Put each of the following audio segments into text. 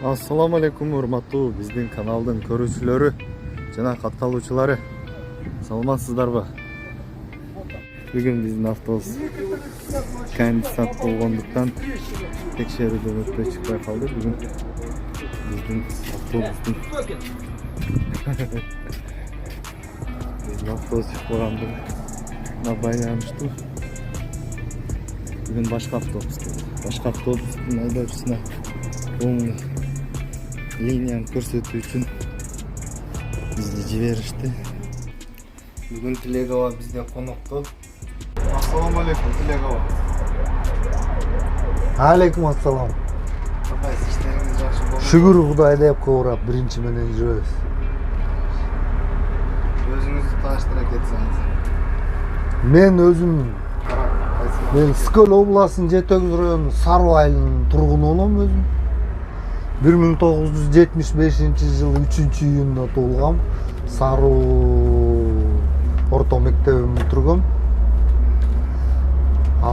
Assalamu alaikum урматтуу биздин каналдын көрүүчүлөрү жана катталуучулары. Саламатсыздарбы? Бүгүн биздин автобус кондиционер болгондуктан текшерүүдөн өтпөй чыкпай калды. Бүгүн биздин автобустун автобус чыкпагандыгына байланыштуу бүгүн башка автобустун айдоочусуна линияны көрсөтүү үчүн бизди жиберишти. Бүгүн Тилек аба бизде конокто. Ассаламу алейкум, Тилек аба. Алейкум ассалам. Кандайсыз, иштериңиз жакшы болду? Шүгүр Кудай деп кабырап биринчи менен жүрөбүз. Өзүңүздү тааныштыра кетсеңиз. Мен Скөл областынын Жетөгүз району Сару айылынын тургуну болом өзүм. 1975-жылы 3-июнда туулгам. Сару орто мектебин бүтүргөм.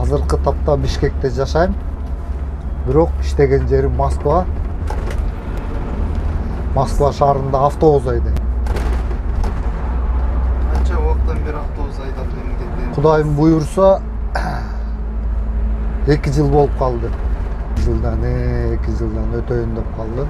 Азыркы тапта Бишкекте жашайм. Бирок иштеген жерим Москва. Москва шаарында автобус айдайм. Канча убакыттан бери автобус айдап келдиңиз? Кудайым буйурса 2 жыл болуп калды. 2 жылдан өтөйүн деп калды.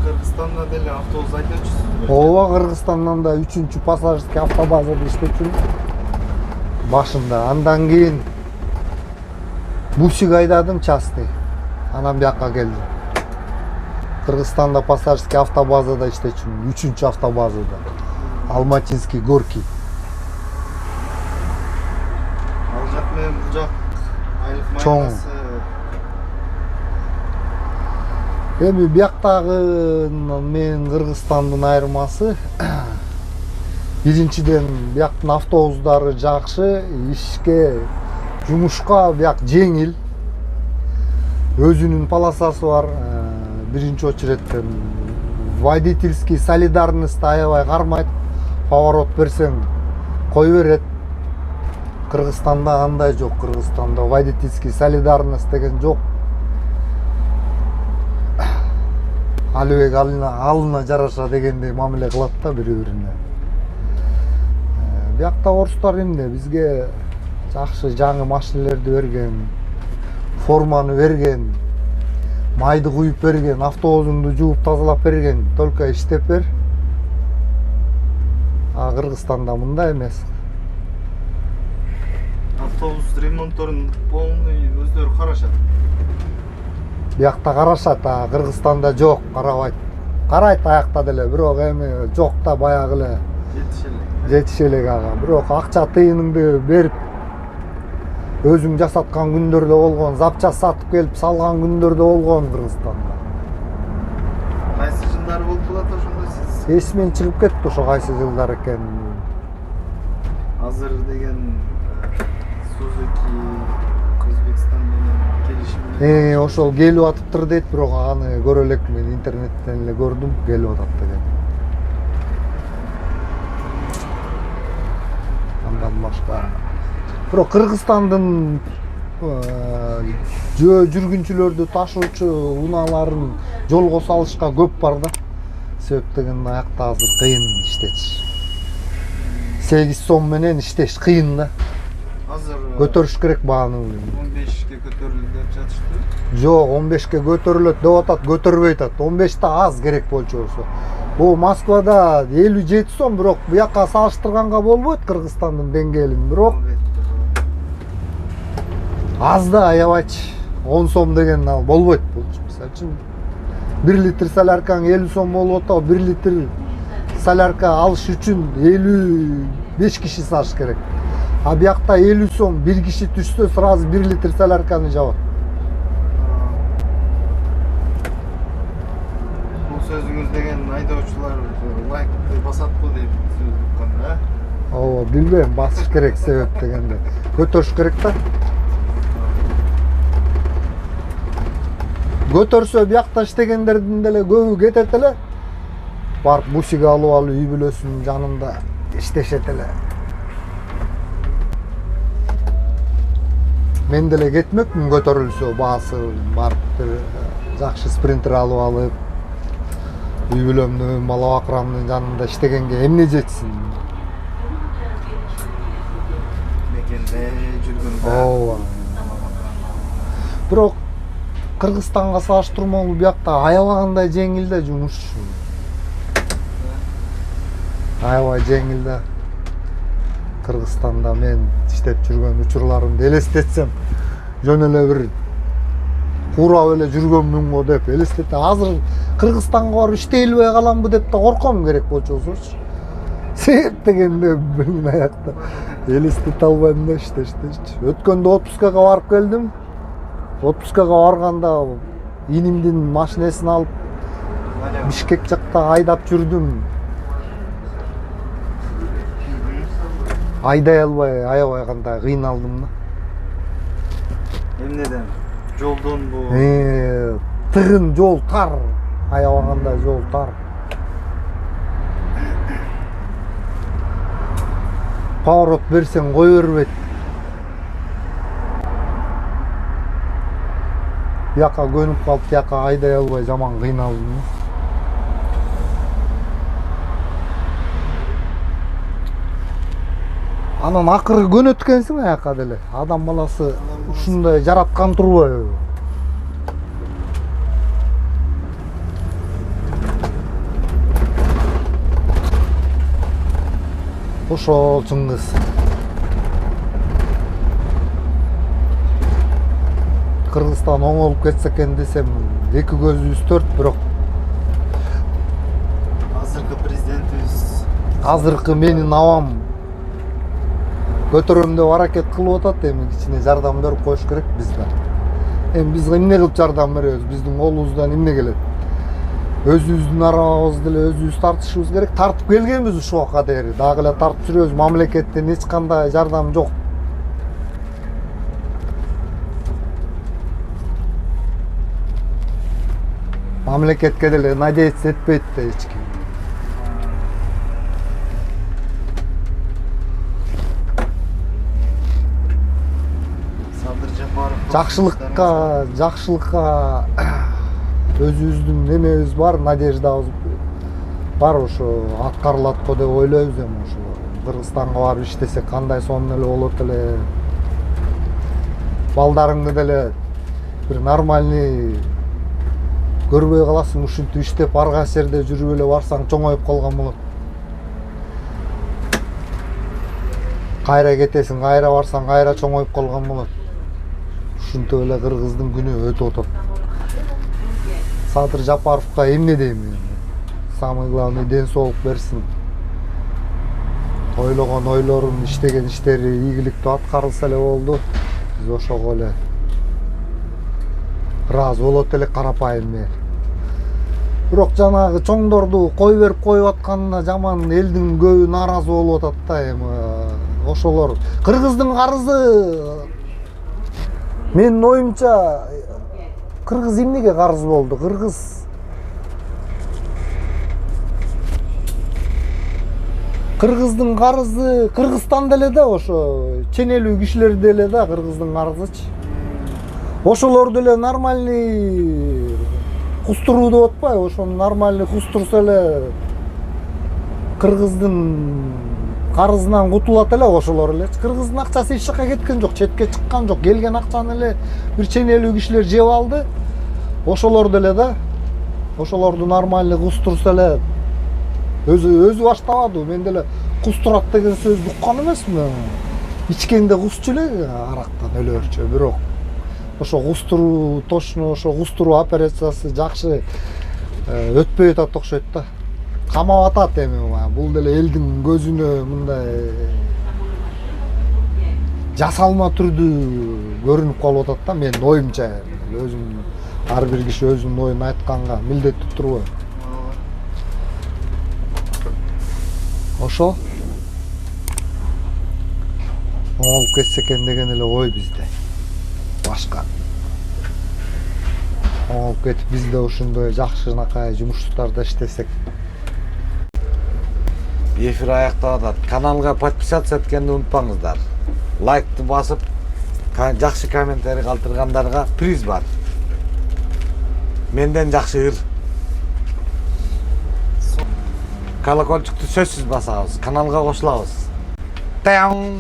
Кыргызстанда деле автобус айдоочусуз? Ооба, Кыргызстандан да 3-чү пассажирский автобазада иштечүм. Башында андан кийин бусик айдадым частный. Анан бияка келдим. Кыргызстанда пассажирский автобазада иштечүм, 3-чү автобазада. Алматинский, Горький. Ал жак менен бул жак айлык Чоң. майнасы. Эми бияктагы менин Кыргызстандын айырмасы биринчиден бияктын автобустары жакшы, ишке, жумушка бияк жеңил. Өзүнүн полосасы бар. Биринчи очередтен водительский солидарность аябай кармайт. Поворот берсең кой берет. Кыргызстанда андай жок. Кыргызстанда водительский солидарность деген жок. Алыбек алына жараша дегендей мамиле кылат да бири-бирине. Биякта орустар эмне бизге жакшы жаңы машинелерди берген, форманы берген, майды куюп берген, автобусуңду жууп тазалап берген, только иштеп бер. А Кыргызстанда мындай эмес. Автобус ремонтторун полный өздөрү карашат. Биякта карашат, а Кыргызстанда жок, карабайт. Карайт аякта деле, бирок эми жок да баягы эле. Жетише элек ага. Бирок акча тыйыныңды берип өзүң жасаткан күндөрдө болгон, запчасть сатып келип салган күндөрдө болгон Кыргызстанда. Кайсы жылдары болуп калат ошондо сиз? Эсимен чыгып кетти ошо кайсы жылдар экен. Азыр деген Suzuki Өзбекстан менен келишим. Ошол келип атыптыр дейт, бирок аны көрө элек мен интернеттен эле көрдүм, келип атат деген. Андан башка. Бирок Кыргызстандын жүргүнчүлөрдү ташуучу унааларын жолго салышка көп бар да. Себеп деген аякта азыр кыйын иштетиш. 8 сом менен иштеш кыйын да. Азыр Көтөрүш керек бааны. 15ке көтөрүлдү деп жатышты. Жок, 15ке көтөрүлөт деп атат, көтөрбөй атат. 15 та аз керек болчу болсо. Бул Москвада 57 сом, бирок буякка салыштырганга болбойт Кыргызстандын деңгээлин, бирок аз да аябайчы. 10 сом деген ал болбойт болчу. Мисалы үчүн 1 литр соляркаң 50 сом болуп атат, 1 литр солярка алыш үчүн 55 киши саш керек. А биякта 50 сом 1 киши түшсө сразу 1 литр солярканы жабат. Бул сөзүңүз деген айдоочулар лайкты басатпы деп сөз уккан да? Ооба, билбейм, басыш керек себеп дегенде. Көтөрүш керек да. Көтөрсө биякта иштегендердин деле көбү кетет эле. Барып бусик алып үй бүлөсүнүн жанында иштешет эле. мен деле кетмекмин көтөрүлсө баасы барып бир жакшы спринтер алып алып үй бүлөмдүн бала бакырамдын жанында иштегенге эмне жетсин. Мекенде жүргөндө. Ооба. Бирок Кыргызстанга салыштырмалуу биякта аябагандай жеңил да жумуш. Аябай жеңил да. Кыргызстанда мен иштеп жүргөн учурларымды элестетсем жөн эле бир курап эле жүргөнмүн го деп элестетем. Азыр Кыргызстанга барып иштей элбей каламбы деп да корком керек болчу болсочу. Себеп дегенде мен аякта элестете албайм да иштешти. Өткөндө отпускага барып келдим. Отпускага барганда инимдин машинесин алып Бишкек жакта айдап жүрдүм. Айдай албай аябай кандай кыйналдым да. Эмнеден? Жолдон бу. Тыгын жол тар. Аябаганда жол тар. Поворот берсең кой бербейт. Бияка көнүп калып, бияка айдай албай жаман кыйналдым. Анан акыры көнөткөнсүң аяка деле. Адам баласы ушундай жараткан турбайбы? Ошол Чыңгыз. Кыргызстан оңолуп кетсе экен десем, эки көзүбүз төрт, бирок Азыркы президентибиз. Азыркы менин абам көтөрөм деп аракет кылып атат, эми кичине жардам берип коюш керек биз да. Эми биз эмне кылып жардам беребиз? Биздин колубуздан эмне келет? Өзүбүздүн арабабызды эле өзүбүз тартышыбыз керек. Тартып келгенбиз ушуга кадери. Дагы эле тартып жүрөбүз. Мамлекеттен эч кандай жардам жок. Мамлекетке деле надеяться этпейт да эч ким. Садыр Жапаров. Жакшылыкка өзүбүздүн немебиз бар, надеждабыз бар, ошо аткарылат го деп ойлойбуз. Эми ошо Кыргызстанга барып иштесек кандай сонун эле болот эле. Балдарыңды деле бир нормальный көрбөй каласың, ушинтип иштеп ар кайсы жерде жүрүп эле барсаң чоңоюп калган болот. Кайра кетесиң, кайра барсаң кайра чоңоюп калган болот. Ушинтип эле кыргыздын күнү өтүп атат. Садыр Жапаровка эмне дейм мен? Самый главный ден соолук берсин. Ойлогон ойлорун, иштеген иштери ийгиликтүү аткарылса эле болду. Биз ошого эле ыраазы болот элек карапайым эл. Бирок жанагы чоңдорду кой берип коюп атканына жаман элдин көбү нааразы болуп атат да. Эми ошолор кыргыздын карызы, менин оюмча, кыргыз эмнеге карыз болду? Кыргыздын карызы Кыргызстан деле да, ошо ченелүү кишилер деле да кыргыздын карызычы. Ошолорду эле нормальный кустуруу деп атпайбы? Ошону нормальный кустурса эле кыргыздын карызынан кутулат эле ошолор эле. Кыргыздын акчасы эч жакка кеткен жок, четке чыккан жок. Келген акчаны эле бир ченелүү кишилер жеп алды. Ошолор деле да, ошолорду нормальный кустурса эле өзү баштабады. Мен деле кустурат деген сөздү уккан эмесмин. Ичкенде кусчу эле арактан өлөрчү, бирок ошо кустуруу, точно ошо кустуруу операциясы жакшы өтпөй атат окшойт да. Камап атат эми. Бул деле элдин көзүнө мындай жасалма түрдүү көрүнүп калып атат да, менин оюмча. Өзүм ар бир киши өзүнүн оюн айтканга милдеттүү турбайбы? Ошо оңолуп кетсе экен деген эле ой бизде. Башка оңолуп кетип бизде ушундай жакшынакай жумуштарда иштесек. Эфир аякталып атат. Каналга подписаться эткенди унутпаңыздар. Лайкты басып, Жакшы комментарий калтыргандарга приз бар. Менден жакшы ыр. Колокольчикту сөзсүз басабыз, каналга кошулабыз.